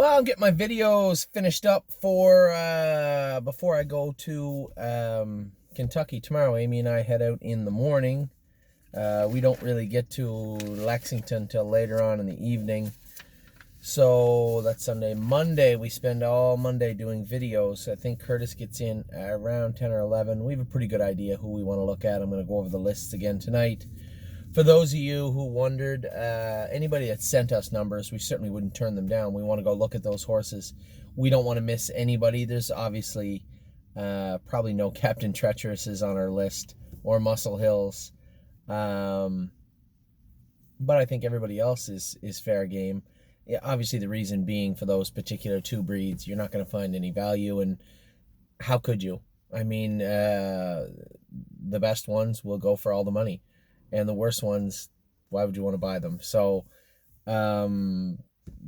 Well, I'll get my videos finished up for before I go to Kentucky tomorrow. Amy and I head out in the morning. We don't really get to Lexington till later on in the evening. So that's Sunday. Monday, we spend all Monday doing videos. I think Curtis gets in around 10 or 11. We have a pretty good idea who we want to look at. I'm going to go over the lists again tonight. For those of you who wondered, anybody that sent us numbers, we certainly wouldn't turn them down. We want to go look at those horses. We don't want to miss anybody. There's obviously probably no Captain Treacherouses on our list or Muscle Hills. But I think everybody else is fair game. Yeah, obviously, the reason being for those particular two breeds, you're not going to find any value. And how could you? I mean, the best ones will go for all the money. And the worst ones, why would you want to buy them? So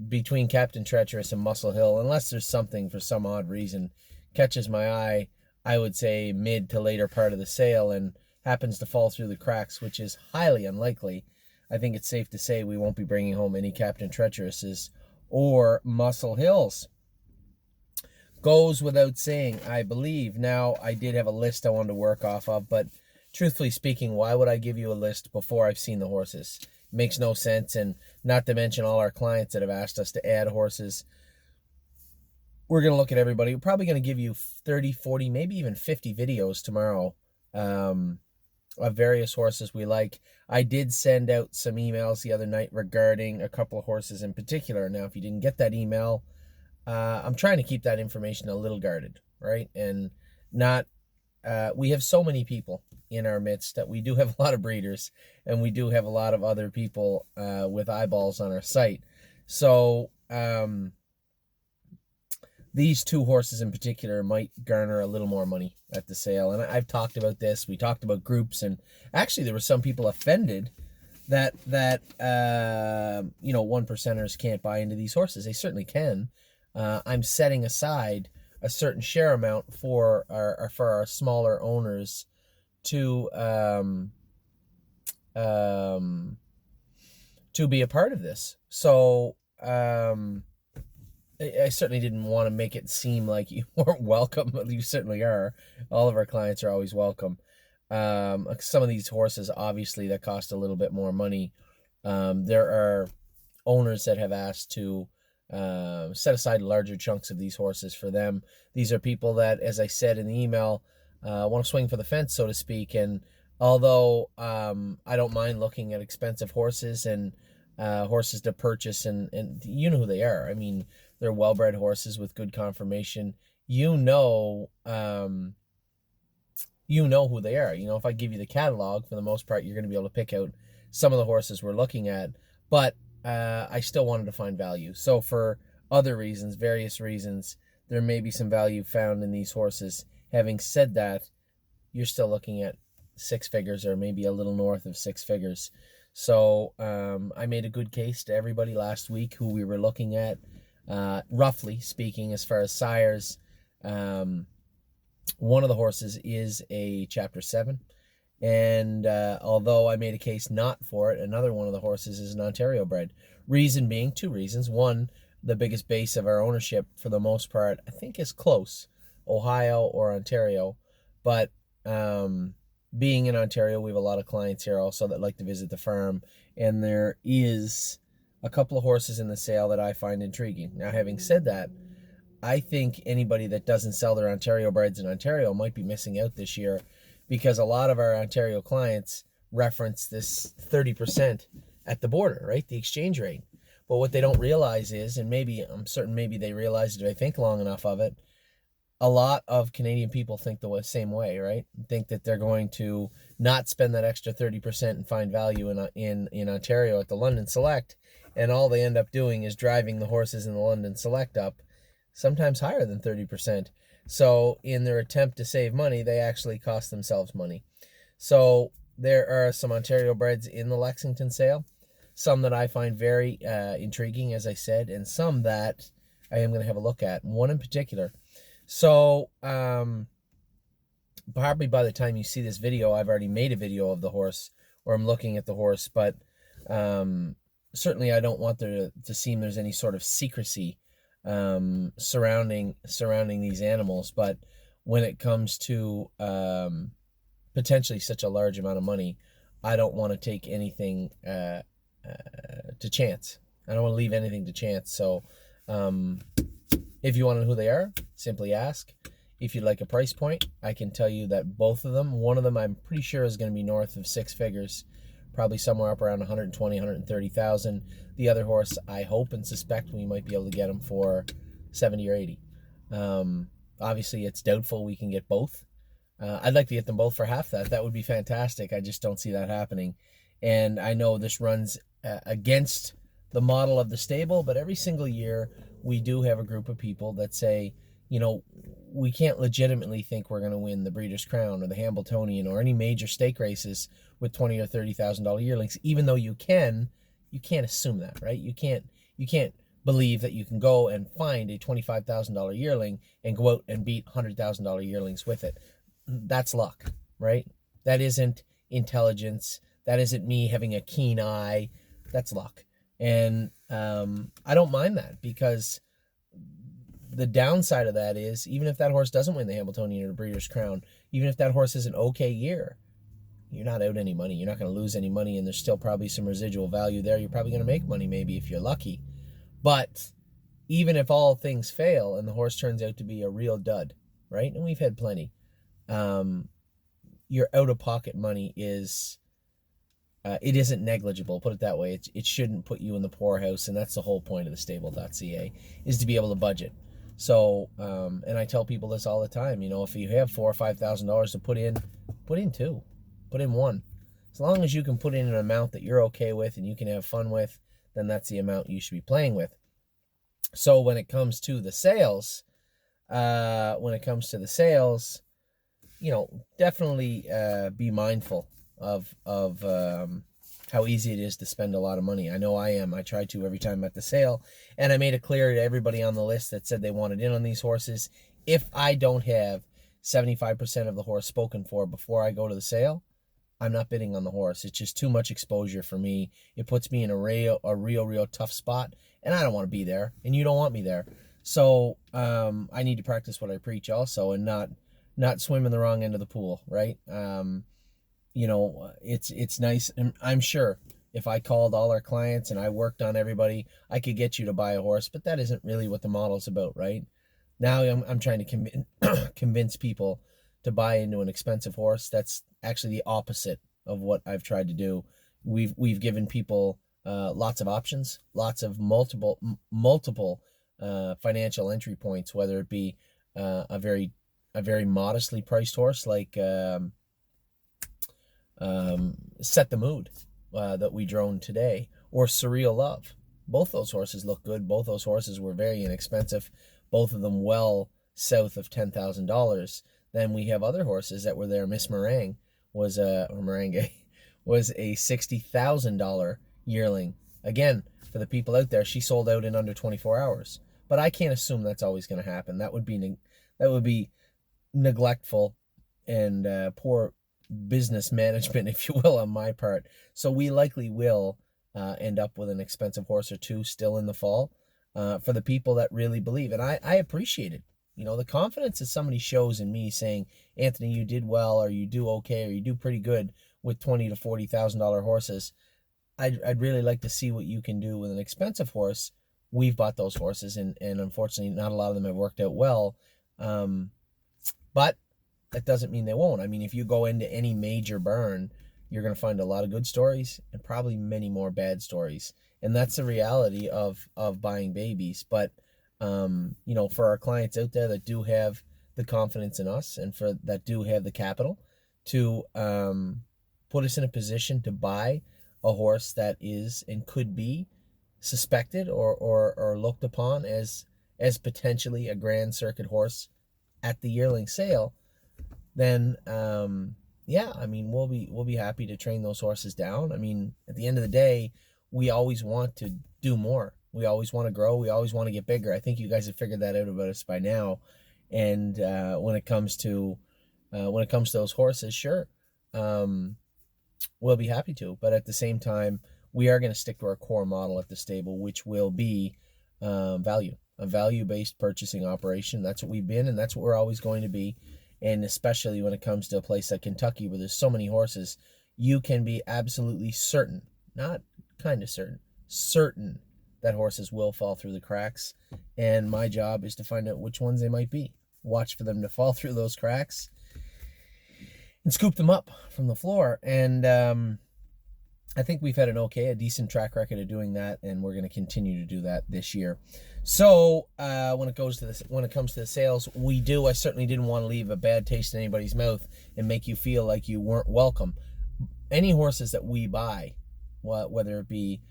between Captain Treacherous and Muscle Hill, unless there's something for some odd reason catches my eye, I would say mid to later part of the sale and happens to fall through the cracks, which is highly unlikely. I think it's safe to say we won't be bringing home any Captain Treacherouses or Muscle Hills. Goes without saying, I believe. Now, I did have a list I wanted to work off of, but truthfully speaking, why would I give you a list before I've seen the horses? It makes no sense, and not to mention all our clients that have asked us to add horses. We're going to look at everybody. We're probably going to give you 30, 40, maybe even 50 videos tomorrow of various horses we like. I did send out some emails the other night regarding a couple of horses in particular. Now, if you didn't get that email, I'm trying to keep that information a little guarded, right? And not, we have so many people in our midst that we do have a lot of breeders and we do have a lot of other people with eyeballs on our site. So these two horses in particular might garner a little more money at the sale. And I've talked about this. We talked about groups, and actually there were some people offended that one percenters can't buy into these horses. They certainly can. I'm setting aside a certain share amount for our smaller owners to be a part of this. So I certainly didn't want to make it seem like you weren't welcome. You certainly are. All of our clients are always welcome. Some of these horses, obviously, that cost a little bit more money. There are owners that have asked to set aside larger chunks of these horses for them. These are people that, as I said in the email, want to swing for the fence, so to speak. And although I don't mind looking at expensive horses and horses to purchase, and you know who they are. I mean, they're well-bred horses with good conformation. You know who they are. You know, if I give you the catalog, for the most part, you're going to be able to pick out some of the horses we're looking at. But I still wanted to find value. So for other reasons, various reasons, there may be some value found in these horses. Having said that, you're still looking at six figures or maybe a little north of six figures. So I made a good case to everybody last week who we were looking at, roughly speaking, as far as sires. One of the horses is a Chapter 7. And although I made a case not for it, another one of the horses is an Ontario bred. Reason being, two reasons. One, the biggest base of our ownership, for the most part, I think is close, Ohio or Ontario. But being in Ontario, we have a lot of clients here also that like to visit the farm. And there is a couple of horses in the sale that I find intriguing. Now, having said that, I think anybody that doesn't sell their Ontario breds in Ontario might be missing out this year, because a lot of our Ontario clients reference this 30% at the border, right? The exchange rate. But what they don't realize is, and maybe I'm certain maybe they realized it, I think long enough of it, a lot of Canadian people think the same way, right? Think that they're going to not spend that extra 30% and find value in Ontario at the London Select, and all they end up doing is driving the horses in the London Select up, sometimes higher than 30%. So in their attempt to save money, they actually cost themselves money. So there are some Ontario breds in the Lexington sale, some that I find very intriguing, as I said, and some that I am going to have a look at, one in particular. So probably by the time you see this video, I've already made a video of the horse, or I'm looking at the horse, but certainly I don't want there to seem there's any sort of secrecy surrounding these animals. But when it comes to potentially such a large amount of money, I don't want to take anything to chance. I don't want to leave anything to chance. So if you want to know who they are, simply ask. If you'd like a price point, I can tell you that both of them, one of them I'm pretty sure is going to be north of six figures, probably somewhere up around 120, 130,000. The other horse, I hope and suspect we might be able to get him for 70 or 80. Obviously, it's doubtful we can get both. I'd like to get them both for half that. That would be fantastic. I just don't see that happening. And I know this runs against the model of the stable, but every single year we do have a group of people that say, you know, we can't legitimately think we're going to win the Breeders' Crown or the Hambletonian or any major stake races with $20,000 or $30,000 yearlings. Even though you can't assume that, right? You can't believe that you can go and find a $25,000 yearling and go out and beat $100,000 yearlings with it. That's luck, right? That isn't intelligence. That isn't me having a keen eye. That's luck. And I don't mind that, because the downside of that is, even if that horse doesn't win the Hambletonian or the Breeders' Crown, even if that horse has an okay year, you're not out any money. You're not going to lose any money, and there's still probably some residual value there. You're probably going to make money maybe if you're lucky. But even if all things fail and the horse turns out to be a real dud, right? And we've had plenty. Your out-of-pocket money is... it isn't negligible, put it that way. It shouldn't put you in the poorhouse, and that's the whole point of the stable.ca, is to be able to budget. So, and I tell people this all the time, you know, if you have $4,000 or $5,000 to put in two, put in one. As long as you can put in an amount that you're okay with and you can have fun with, then that's the amount you should be playing with. So when it comes to the sales, you know, definitely be mindful of how easy it is to spend a lot of money. I know I am. I try to every time I'm at the sale, and I made it clear to everybody on the list that said they wanted in on these horses, if I don't have 75% of the horse spoken for before I go to the sale, I'm not bidding on the horse. It's just too much exposure for me. It puts me in a real tough spot, and I don't want to be there, and you don't want me there. So I need to practice what I preach also, and not swim in the wrong end of the pool, right? You know, it's nice, and I'm sure if I called all our clients and I worked on everybody, I could get you to buy a horse, but that isn't really what the model's about, right? Now I'm trying to convince people to buy into an expensive horse. That's actually the opposite of what I've tried to do. We've given people lots of options, lots of multiple financial entry points, whether it be a very modestly priced horse like Set the Mood that we droned today, or Surreal Love. Both those horses look good. Both those horses were very inexpensive. Both of them well south of $10,000. Then we have other horses that were there. Miss Meringue was a $60,000 yearling. Again, for the people out there, she sold out in under 24 hours. But I can't assume that's always going to happen. That would be neglectful and poor business management, if you will, on my part. So we likely will end up with an expensive horse or two still in the fall for the people that really believe. And I appreciate it. You know, the confidence that somebody shows in me saying, Anthony, you did well, or you do okay, or you do pretty good with $20,000 to $40,000 horses. I'd really like to see what you can do with an expensive horse. We've bought those horses, and unfortunately not a lot of them have worked out well. But that doesn't mean they won't. I mean, if you go into any major burn, you're going to find a lot of good stories and probably many more bad stories. And that's the reality of buying babies. But, you know, for our clients out there that do have the confidence in us, and for that do have the capital to put us in a position to buy a horse that is and could be suspected or looked upon as potentially a Grand Circuit horse at the yearling sale, then yeah, I mean, we'll be happy to train those horses down. I mean, at the end of the day, we always want to do more. We always want to grow. We always want to get bigger. I think you guys have figured that out about us by now. And when it comes to those horses, sure, we'll be happy to. But at the same time, we are going to stick to our core model at the stable, which will be value. a value-based purchasing operation. That's what we've been, and that's what we're always going to be. And especially when it comes to a place like Kentucky where there's so many horses, you can be absolutely certain, not kind of certain that horses will fall through the cracks. And my job is to find out which ones they might be. Watch for them to fall through those cracks and scoop them up from the floor. And I think we've had a decent track record of doing that, and we're going to continue to do that this year. So when it comes to the sales, I certainly didn't want to leave a bad taste in anybody's mouth and make you feel like you weren't welcome. Any horses that we buy, whether it be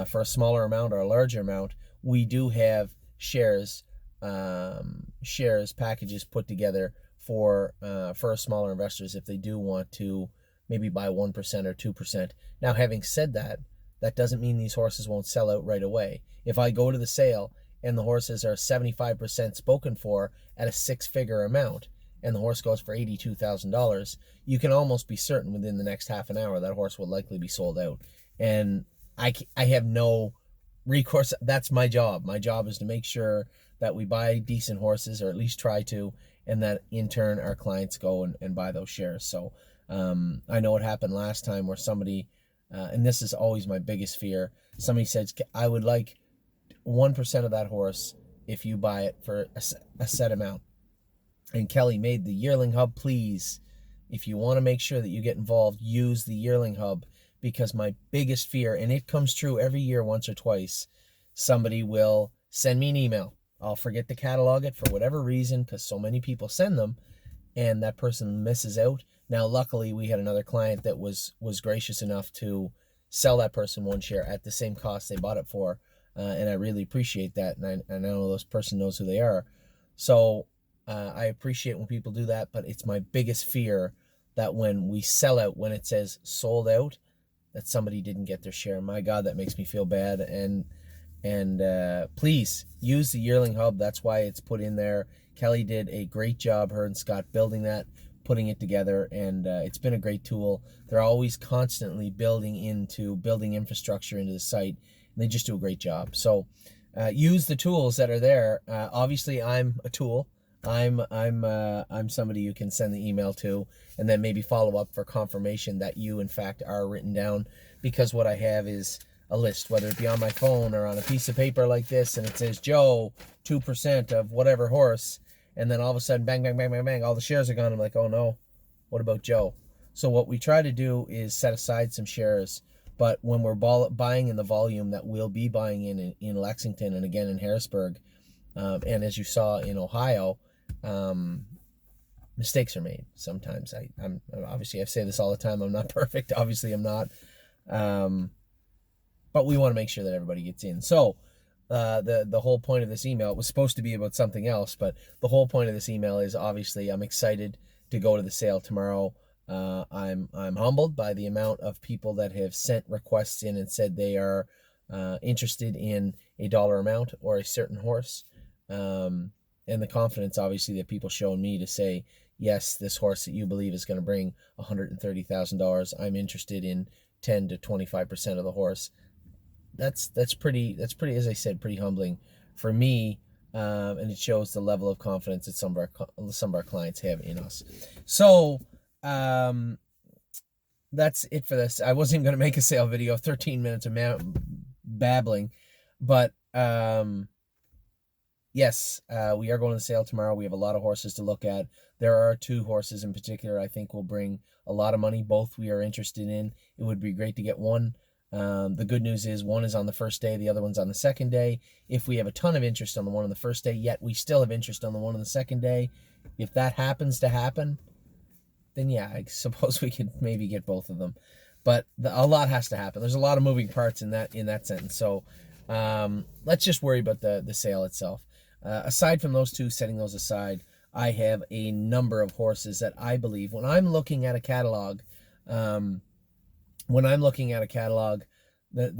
for a smaller amount or a larger amount, we do have shares packages put together for smaller investors if they do want to maybe buy 1% or 2%. Now, having said that, that doesn't mean these horses won't sell out right away. If I go to the sale and the horses are 75% spoken for at a six-figure amount, and the horse goes for $82,000, you can almost be certain within the next half an hour that horse will likely be sold out. And I have no recourse. That's my job. My job is to make sure that we buy decent horses, or at least try to, and that in turn our clients go and buy those shares. So I know what happened last time where somebody, and this is always my biggest fear, somebody says, I would like 1% of that horse if you buy it for a set amount. And Kelly made the yearling hub, please. If you want to make sure that you get involved, use the yearling hub, because my biggest fear, and it comes true every year once or twice, somebody will send me an email. I'll forget to catalog it for whatever reason, because so many people send them, and that person misses out. Now, luckily, we had another client that was gracious enough to sell that person one share at the same cost they bought it for, and I really appreciate that, and I know this person knows who they are. So I appreciate when people do that, but it's my biggest fear that when we sell out, when it says sold out, that somebody didn't get their share. My God, that makes me feel bad. And please use the yearling hub. That's why it's put in there. Kelly did a great job, her and Scott, building that, putting it together, and it's been a great tool. They're always constantly building infrastructure into the site, and they just do a great job. So use the tools that are there. Obviously, I'm a tool. I'm somebody you can send the email to, and then maybe follow up for confirmation that you in fact are written down, because what I have is a list, whether it be on my phone or on a piece of paper like this, and it says Joe 2% of whatever horse, and then all of a sudden bang bang bang bang bang, all the shares are gone. I'm like, oh no, what about Joe? So what we try to do is set aside some shares, but when we're buying in the volume that we'll be buying in Lexington and again in Harrisburg, and as you saw in Ohio, mistakes are made sometimes. I'm obviously, I say this all the time, I'm not perfect, obviously I'm not, but we want to make sure that everybody gets in. So the whole point of this email, it was supposed to be about something else, but the whole point of this email is, obviously I'm excited to go to the sale tomorrow. I'm humbled by the amount of people that have sent requests in and said they are interested in a dollar amount or a certain horse, and the confidence obviously that people show me to say, yes, this horse that you believe is going to bring $130,000, I'm interested in 10 to 25% of the horse. That's pretty, as I said, pretty humbling for me, and it shows the level of confidence that some of our clients have in us. So that's it for this. I wasn't going to make a sale video, 13 minutes of babbling, but yes, we are going to the sale tomorrow. We have a lot of horses to look at. There are two horses in particular I think will bring a lot of money. Both we are interested in. It would be great to get one. The good news is one is on the first day, the other one's on the second day. If we have a ton of interest on the one on the first day, yet we still have interest on the one on the second day, if that happens to happen, then yeah, I suppose we could maybe get both of them. But a lot has to happen. There's a lot of moving parts in that sentence. So let's just worry about the sale itself. Aside from those two, setting those aside, I have a number of horses that I believe, when I'm looking at a catalog, the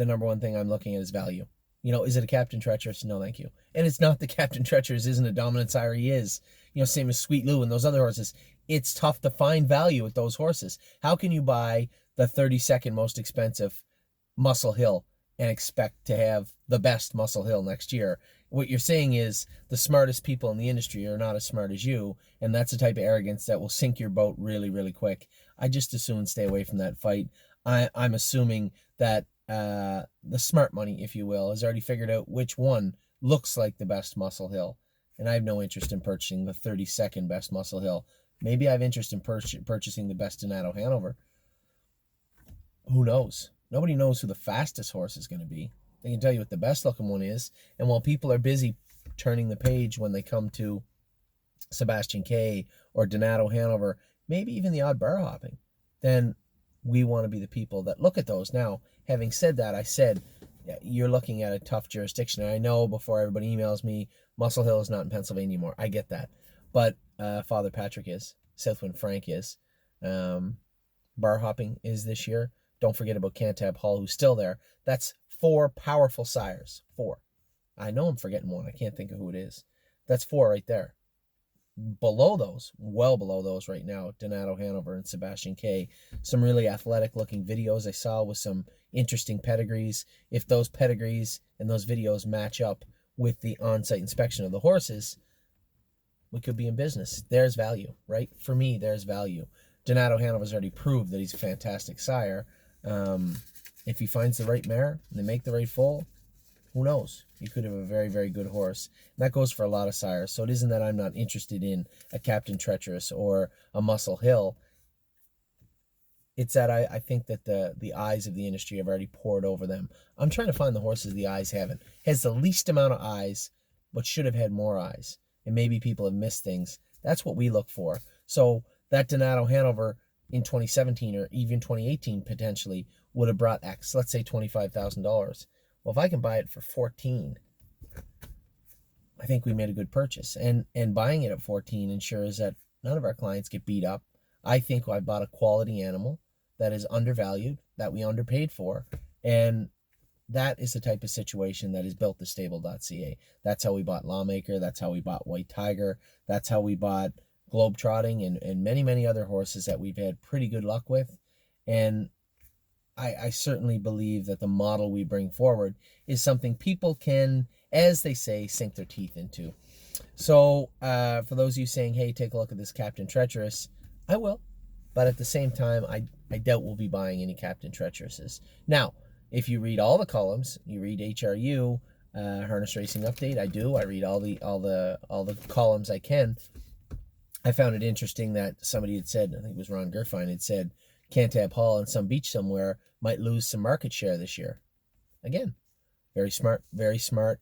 number one thing I'm looking at is value. You know, is it a Captain Treacherous? No, thank you. And it's not the Captain Treacherous isn't a Dominant Sire. He is. You know, same as Sweet Lou and those other horses. It's tough to find value with those horses. How can you buy the 32nd most expensive Muscle Hill and expect to have the best Muscle Hill next year. What you're saying is the smartest people in the industry are not as smart as you, and that's the type of arrogance that will sink your boat really, really quick. I just as soon stay away from that fight. I'm assuming that the smart money, if you will, has already figured out which one looks like the best Muscle Hill, and I have no interest in purchasing the 32nd best Muscle Hill. Maybe I have interest in purchasing the best Donato Hanover. Who knows? Nobody knows who the fastest horse is going to be. They can tell you what the best looking one is. And while people are busy turning the page when they come to Sebastian K or Donato Hanover, maybe even the odd bar hopping, then we want to be the people that look at those. Now, having said that, I said, you're looking at a tough jurisdiction. And I know before everybody emails me, Muscle Hill is not in Pennsylvania anymore. I get that. But Father Patrick is. Southwind Frank is. Bar hopping is this year. Don't forget about Cantab Hall, who's still there. That's 4 powerful sires. 4. I know I'm forgetting one. I can't think of who it is. That's 4 right there. Below those, well below those right now, Donato Hanover and Sebastian K. Some really athletic-looking videos I saw with some interesting pedigrees. If those pedigrees and those videos match up with the on-site inspection of the horses, we could be in business. There's value, right? For me, there's value. Donato Hanover's already proved that he's a fantastic sire. If he finds the right mare and they make the right foal, who knows? You could have a very, very good horse. And that goes for a lot of sires. So it isn't that I'm not interested in a Captain Treacherous or a Muscle Hill. It's that I think that the eyes of the industry have already poured over them. I'm trying to find the horses the eyes haven't. Has the least amount of eyes, but should have had more eyes. And maybe people have missed things. That's what we look for. So that Donato Hanover in 2017 or even 2018 potentially would have brought X, let's say $25,000. Well, if I can buy it for 14, I think we made a good purchase. And buying it at 14 ensures that none of our clients get beat up. I think I bought a quality animal that is undervalued, that we underpaid for, and that is the type of situation that is built to stable.ca. That's how we bought Lawmaker. That's how we bought White Tiger. That's how we bought Globetrotting and many, many other horses that we've had pretty good luck with. And I certainly believe that the model we bring forward is something people can, as they say, sink their teeth into. So for those of you saying, hey, take a look at this Captain Treacherous, I will. But at the same time, I doubt we'll be buying any Captain Treacherouses. Now, if you read all the columns, you read HRU, Harness Racing Update, I do. I read all the columns I can. I found it interesting that somebody had said, I think it was Ron Gerfine, had said Cantab Hall in some beach somewhere might lose some market share this year. Again, very smart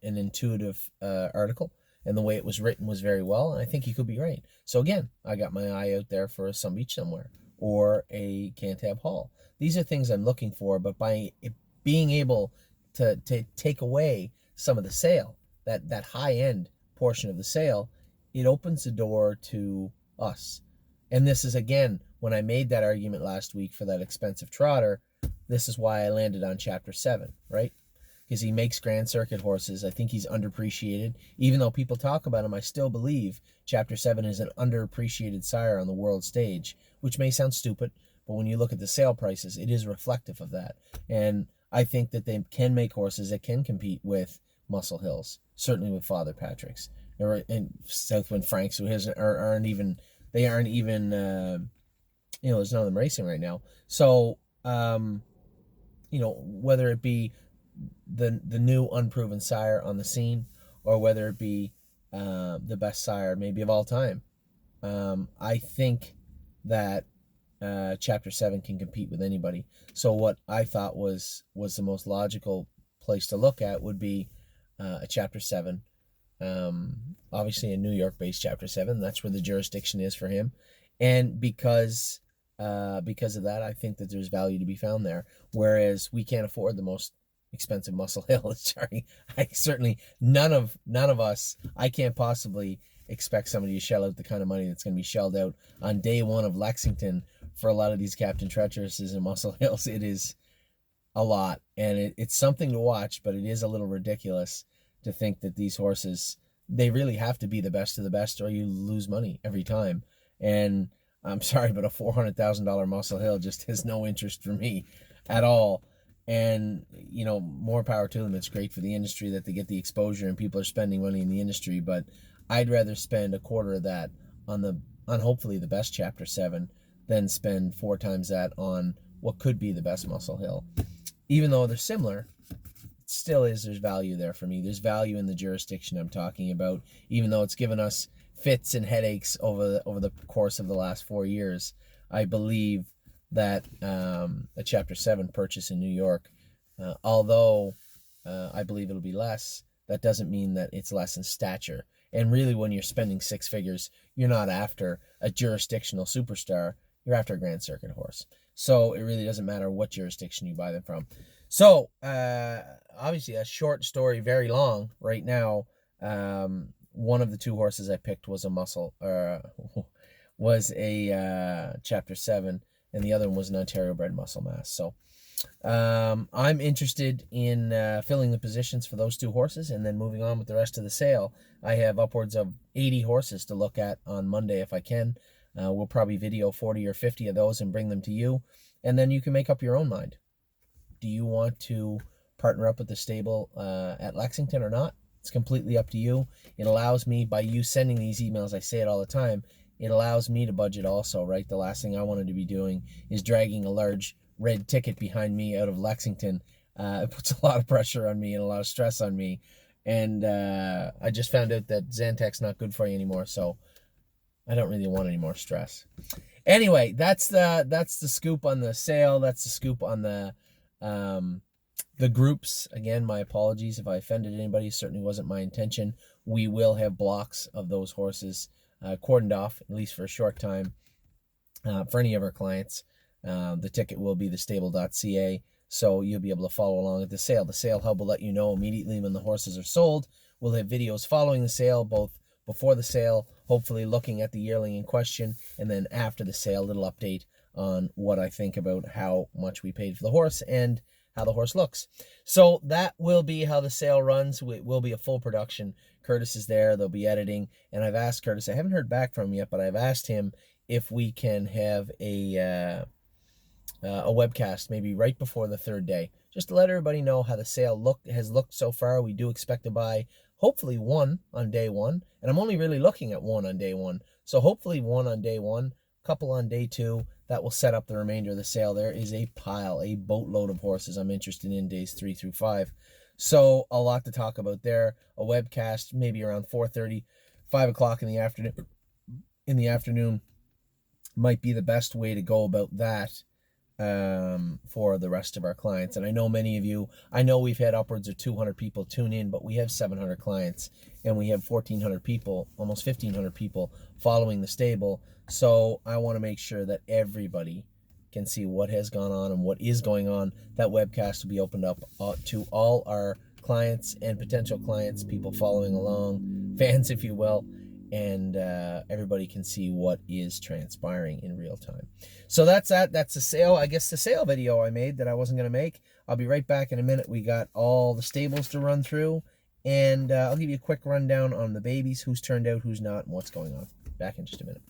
and intuitive article. And the way it was written was very well. And I think he could be right. So again, I got my eye out there for some beach somewhere or a Cantab Hall. These are things I'm looking for, but by being able to take away some of the sale, that high-end portion of the sale, it opens the door to us. And this is, again, when I made that argument last week for that expensive trotter, this is why I landed on Chapter 7, right? Because he makes Grand Circuit horses. I think he's underappreciated. Even though people talk about him, I still believe Chapter 7 is an underappreciated sire on the world stage, which may sound stupid, but when you look at the sale prices, it is reflective of that. And I think that they can make horses that can compete with Muscle Hills, certainly with Father Patrick's, and Southwind Franks, who aren't even there's none of them racing right now. So, whether it be the new unproven sire on the scene, or whether it be the best sire maybe of all time, I think that Chapter 7 can compete with anybody. So what I thought was the most logical place to look at would be a Chapter 7. Obviously a New York-based Chapter 7. That's where the jurisdiction is for him. And because of that, I think that there's value to be found there. Whereas we can't afford the most expensive Muscle Hill. Sorry, none of us. I can't possibly expect somebody to shell out the kind of money that's going to be shelled out on day one of Lexington for a lot of these Captain Treacherouses and Muscle Hills. It is a lot, and it's something to watch, but it is a little ridiculous to think that these horses, they really have to be the best of the best, or you lose money every time. And I'm sorry, but a $400,000 Muscle Hill just has no interest for me at all. And, you know, more power to them. It's great for the industry that they get the exposure and people are spending money in the industry. But I'd rather spend a quarter of that on hopefully the best Chapter 7 than spend 4 times that on what could be the best Muscle Hill. Even though they're similar, there's value there for me. There's value in the jurisdiction I'm talking about, even though it's given us fits and headaches over the course of the last 4 years. I believe that a Chapter 7 purchase in New York, although I believe it'll be less, that doesn't mean that it's less in stature. And really, when you're spending 6 figures, you're not after a jurisdictional superstar, you're after a Grand Circuit horse. So it really doesn't matter what jurisdiction you buy them from. So obviously a short story, very long right now. One of the 2 horses I picked was a Chapter 7, and the other one was an Ontario bred muscle mass. So I'm interested in filling the positions for those 2 horses and then moving on with the rest of the sale. I have upwards of 80 horses to look at on Monday if I can. We'll probably video 40 or 50 of those and bring them to you, and then you can make up your own mind. Do you want to partner up with the stable at Lexington or not? It's completely up to you. It allows me, by you sending these emails, I say it all the time, it allows me to budget also, right? The last thing I wanted to be doing is dragging a large red ticket behind me out of Lexington. It puts a lot of pressure on me and a lot of stress on me. And I just found out that Zantac not good for you anymore, so I don't really want any more stress. Anyway, that's the scoop on the sale. That's the scoop on the groups. Again, my apologies if I offended anybody. It certainly wasn't my intention. We will have blocks of those horses cordoned off, at least for a short time, for any of our clients. The ticket will be thestable.ca, so you'll be able to follow along at the sale. The sale hub will let you know immediately when the horses are sold. We'll have videos following the sale, both before the sale, hopefully looking at the yearling in question, and then after the sale, a little update on what I think about how much we paid for the horse and how the horse looks. So that will be how the sale runs. It will be a full production. Curtis is there. They'll be editing. And I've asked Curtis, I haven't heard back from him yet, but I've asked him if we can have a webcast maybe right before the 3rd day, just to let everybody know how the sale has looked so far. We do expect to buy hopefully 1 on day 1, and I'm only really looking at 1 on day 1. So hopefully 1 on day 1, couple on day 2. That will set up the remainder of the sale. There is a boatload of horses I'm interested in days 3 through 5. So a lot to talk about there. A webcast maybe around 4:30, 5 o'clock in the afternoon might be the best way to go about that for the rest of our clients. And I know many of you, I know we've had upwards of 200 people tune in, but we have 700 clients and we have 1,400 people, almost 1,500 people following the stable. So I want to make sure that everybody can see what has gone on and what is going on. That webcast will be opened up to all our clients and potential clients, people following along, fans, if you will, and everybody can see what is transpiring in real time. So that's that. That's the sale. I guess the sale video I made that I wasn't going to make. I'll be right back in a minute. We got all the stables to run through, and I'll give you a quick rundown on the babies, who's turned out, who's not, and what's going on. Back in just a minute.